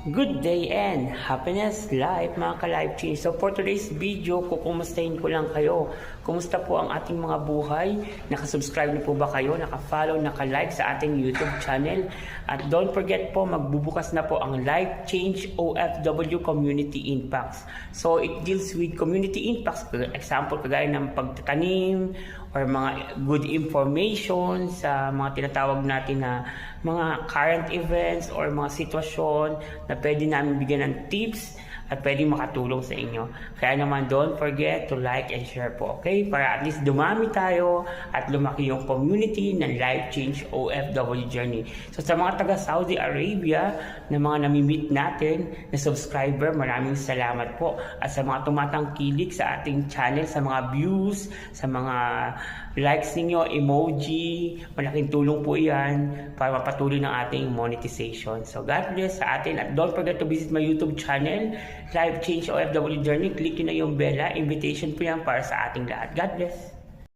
Good day and happiness life mga ka-life change. So for today's video, kukumustahin ko lang kayo. Kumusta po ang ating mga buhay? Nakasubscribe na po ba kayo? Naka-follow, naka-like sa ating YouTube channel? At don't forget po, magbubukas na po ang Life Change OFW Community Impacts. So it deals with community impacts. For example, kagaya ng pagtatanim or mga good information sa mga tinatawag natin na mga current events or mga sitwasyon na pwede namin bigyan ng tips at pwede makatulong sa inyo. Kaya naman, don't forget to like and share po, okay? Para at least dumami tayo at lumaki yung community ng Life Change OFW Journey. So sa mga taga Saudi Arabia na mga nami-meet natin na subscriber, maraming salamat po. At sa mga tumatangkilik sa ating channel, sa mga views, sa mga likes ninyo, emoji, malaking tulong po yan para mapatuloy ng ating monetization. So God bless sa atin at don't forget to visit my YouTube channel, Life Change OFW Journey. Click nyo na yung bella. Invitation po yan para sa ating lahat. God bless.